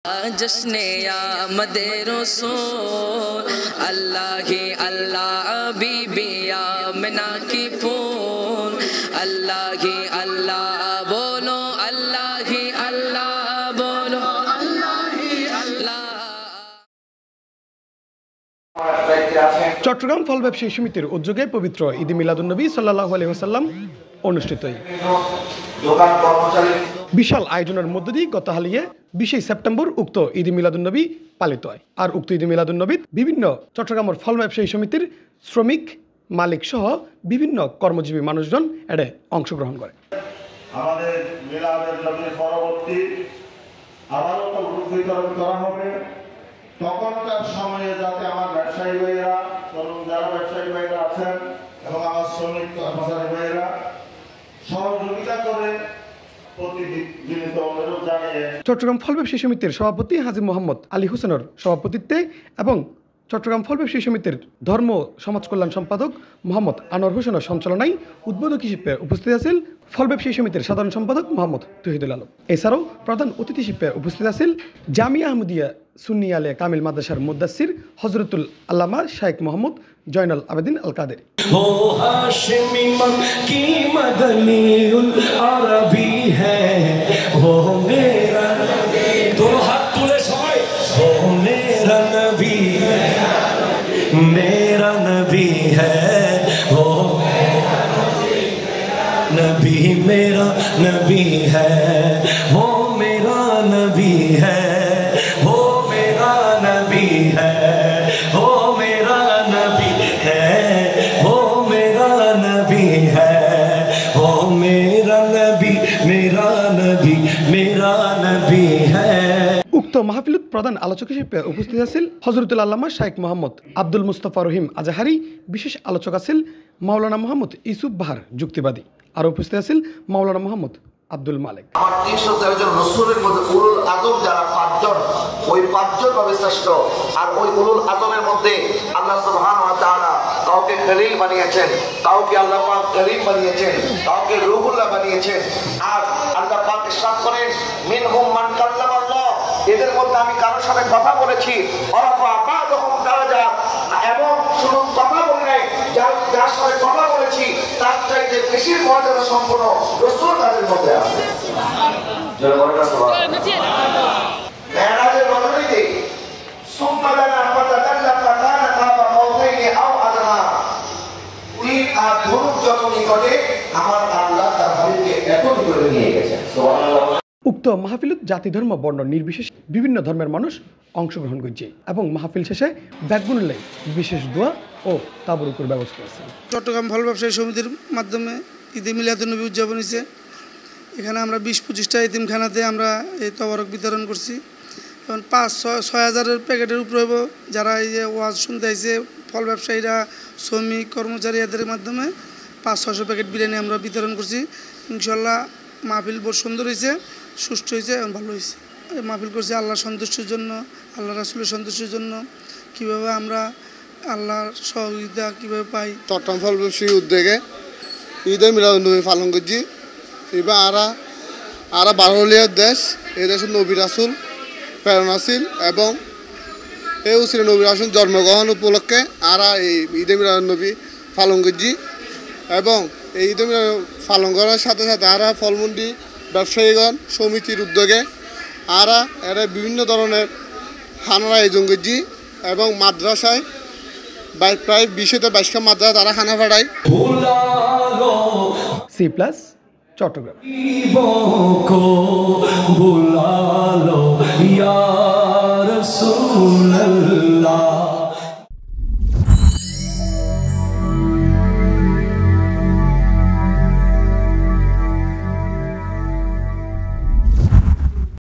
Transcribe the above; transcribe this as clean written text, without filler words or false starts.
जश्ने आमदे रसूल अल्लाह ही अल्लाह बीबी आमिना की फूल अल्लाह ही अल्लाह बोलो अल्लाह ही अल्लाह बोलो अल्लाह ही अल्लाह। চট্টগ্রাম ফল ব্যবসায়ী সমিতির উদ্যোগে পবিত্র ঈদ মিলাদুন্নবী সাল্লাল্লাহু আলাইহি ওয়াসাল্লাম অনুষ্ঠিত। বিশাল আয়োজনের মধ্য দিয়ে গত হালিয়ে 20 সেপ্টেম্বর উক্ত ঈদ মিলাদুন্নবী পালিত হয়। আর উক্ত ঈদ মিলাদুন্নবীত বিভিন্ন চট্টগ্রামের ফল ব্যবসায়ী সমিতির শ্রমিক মালিক সহ বিভিন্ন কর্মজীবী মানুষজন এতে অংশগ্রহণ করে। আমাদের মিলাদের নবীর পরবর্তী আবারও তো বিতরণ করা হবে। তখনকার সময়ে যাতে আমার ব্যবসায়ী ভাইয়েরা, তরুণ যারা ব্যবসায়ী ভাইয়েরা আছেন এবং আমার শ্রমিক কর্মচারী ভাইয়েরা সহযোগিতা করে প্রতিনিধিত্ব অনুরোধ জানিয়ে চট্টগ্রাম ফল ব্যবসায়ী সমিতির সভাপতি হাজী মোহাম্মদ আলী হোসেনের সভাপতিত্বে এবং চট্টগ্রাম ফল ব্যবসায়ী সমিতির ধর্ম সমাজ কল্যাণ সম্পাদক মোহাম্মদ আনোয়ার হোসেনের সঞ্চালনায় উদ্বোধক হিসেবে উপস্থিত আছেন ফল ব্যবসায়ী সমিতির সাধারণ সম্পাদক মোহাম্মদ তহিদুল আলম। এছাড়াও প্রধান অতিথি হিসেবে উপস্থিত আছেন জামিয়া আহমদিয়া সুন্নি আলিয়া কামিল মাদ্রাসার মুদাসসির হযরতুল আল্লামা শাইখ মোহাম্মদ জয়নাল আবেদিন আল কাদেরী। वो हाशिमी मक्की मदनीउल अरबी है वो मेरा दोनों हाथ तुले सबाई वो मेरा नबी है वो नबी मेरा नबी है वो मेरा नबी है वो मेरा नबी है वो मेरा नबी है वो मेरा नबी है वो मेरा नबी मेरा नबी मेरा नबी है। উক্ত মাহফিলত প্রধান আলোচক হিসেবে উপস্থিত আছেন হযরতুল আল্লামা শাইখ মোহাম্মদ আব্দুল মুস্তাফা রহিম আজাহারি। বিশেষ আলোচক আছেন মাওলানা মোহাম্মদ ইউসুফ বাহার যুক্তিবাদী। আর উপস্থিত আছেন মাওলানা মোহাম্মদ আব্দুল মালিক। আমার 313 জন রাসূলের মধ্যে উলুল আযম যারা 5 জন, ওই 5 জন হবে শ্রেষ্ঠ। আর ওই উলুল আযমের মধ্যে আল্লাহ সুবহানাহু ওয়া তাআলা কাউকে খলিল বানিয়েছেন, কাউকে আল্লাহ পাক করিম বানিয়েছেন, কাউকে রূহুল্লাহ বানিয়েছেন। আর আল্লাহ পাক ইরশাদ করেন মিনহুম মান কাল্লামাল্লাহ, এদের মধ্যে আমি কারোর সাথে কথা বলেছি ওয়ারাফা বা'দুহুম দারাজাত, এবং শুধু কথা বলি নাই, যার সাথে কথা বলেছি তার চাইতে বেশি মর্যাদা সম্পন্ন রাসূল তাদের মধ্যে আছে। জনগণের সুবহানাল্লাহ। মেরাজের বদলিতে সুম্মালানা ফাতাকাল্লাফা কানা কাবা কাওমাইনি আও আদনা, তিন আর ধনুক যত নিকটে আমার আল্লাহ তার হাবিবকে এত নিকটে নিয়ে গেছেন। সুবহানাল্লাহ। উক্ত মাহফিলত জাতি ধর্ম বর্ণ নির্বিশেষে বিভিন্ন ধর্মের মানুষ অংশগ্রহণ করছে এবং মাহফিল শেষে ব্যাগগুনলে বিশেষ দোয়া ও তাবরুকের ব্যবস্থা আছে। চট্টগ্রাম ফল ব্যবসায়ী সমিতির মাধ্যমে ঈদে মিলাদুন্নবী উদযাপন হয়েছে। এখানে আমরা 20-25টা এতিমখানাতে আমরা এই তবরক বিতরণ করছি। এখন 5-6 হাজারের প্যাকেটের উপরে যারা এই যে ওয়াজ শুনতে আইছে ফল ব্যবসায়ীরা, শ্রমিক, কর্মচারী, এদের মাধ্যমে 500-600 প্যাকেট বিরিয়ানি আমরা বিতরণ করছি। ইনশাল্লাহ মাহফিল বহু সুন্দর হয়েছে, সুষ্ঠু হয়েছে এবং ভালো হয়েছে। মাহফিল করছি আল্লাহর সন্তুষ্টির জন্য, আল্লাহ রাসূলের সন্তুষ্টির জন্য। কীভাবে আমরা আল্লাহর সহযোগিতা কীভাবে পাই। চট্টগ্রাম ফল ব্যবসায়ী উদ্যোগে ঈদ মিলাদুন্নবী পালন করছি। এবার আরা বারলিয়ার দেশ, এই দেশের নবী রাসূল প্রেরণ আছিল এবং এই উসিরে নবী রাসূল জন্মগ্রহণ উপলক্ষে আরা এই ঈদ মিলাদুন্নবী পালন করছি। এবং এই ঈদ মিলাদ পালন করার সাথে সাথে আরা ফলমন্ডি ব্যবসায়ীগণ সমিতির উদ্যোগে আরা এরা বিভিন্ন ধরনের খানার আয়োজন করছি এবং মাদ্রাসায় প্রায় 20-22টা মাদ্রাসা তারা খানা পাঠায়। C+ চট্টগ্রাম।